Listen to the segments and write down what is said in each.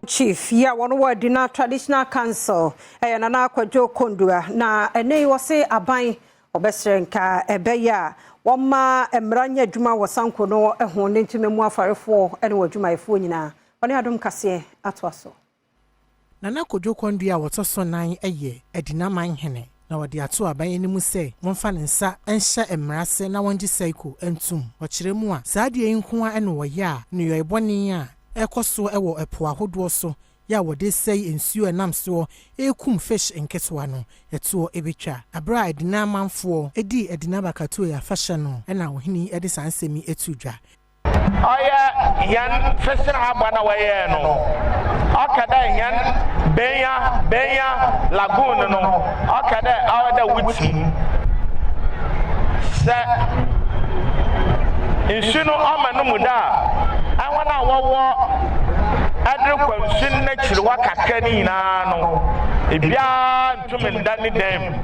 Chief, yeah, one word Edina Traditional Council, Nana Kwajo Kondua, na ene wase aban obesrenka ebeya, wama emranya juma wasanko no ehon ntime mu afarefo ene wadwuma efo nyina. One Adom Kasee atwaso. Nana Kwajo Kondua wotoso nan eye Edina manhene. Na wadi ato aban enimu se wonfa ne nsa enhye emrase na wonji Saiko entum okire mu a saade enko a ene woye a ne yo eboni a ekoso ewo epo ahodo so ya wode sei ensuo enam so ekum fish enketwa no eto ebetwa abra Edina manfo edi Edina Bakatue fashion no ena ohini edi sansemi etudwa oya yan festival abana waye no akada yan benya lagoon no akada awada wuti se insuno amanu muda awana wowo adre kwansun na chirwa kakani na no ebia ntumenda ni dem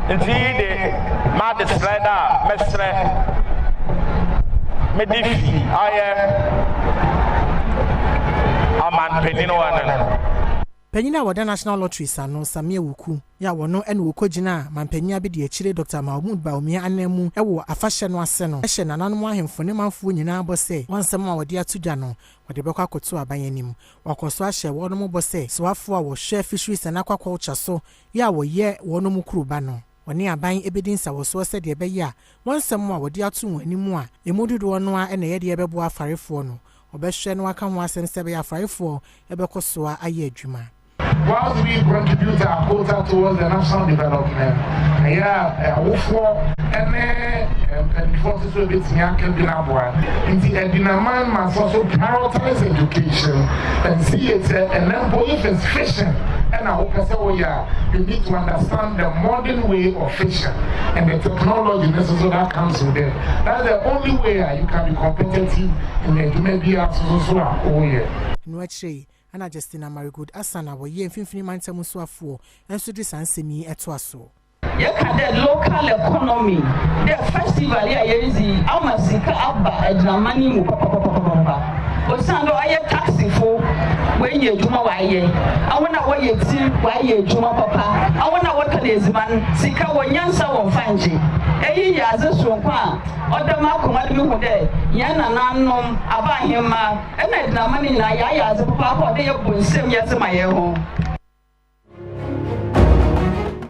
nti de ma de slider mesre medifi aye aman penino wana Penyina wada National Lottery sano Samia Wuku ya wono ene wokogina mampenya bi de akire Dr. Mahmoud Baumia anemu ewo afahye no ase no ehye nananom ahemfo ne manfo nyina bose wansem a wode atudwa no wode bekwa akoto abanyanim wakoso ahye wono bose swafo a wo hwe fisheries na aquaculture so ya woye wono mukuruba no woni aban ebedinsa woso se de be ya wansem a wode atu animu a emududo no a ene ye de bebo afarefo no obehwe no aka ho asem se be afarefo ebekoso a aye adwuma. Whilst we contribute our quota towards the national development, and forces will be Edina man must also prioritize education and see it and then if it's fishing. And I hope I say, oh yeah, you need to understand the modern way of fishing and the technology necessary that comes with it. That's the only way you can be competitive in the media. Oh yeah. Ana Justina Marigood Asana wo ye mfimfini mantamu so afo enso de sansemi eto aso ye ka the local economy the festival ya yezi amasika abba Edina mani mu papa osando aye taxi fo when ye juma wa ye awona wo ye ti wa ye juma papa awona wo ka leziman sika wo nyansa wo fanje eyi ya azeso kwa odama akoma de hu de yana nanom abahema ena Edina mani na ya aze papa ko de ye bonsem ye zema ye ho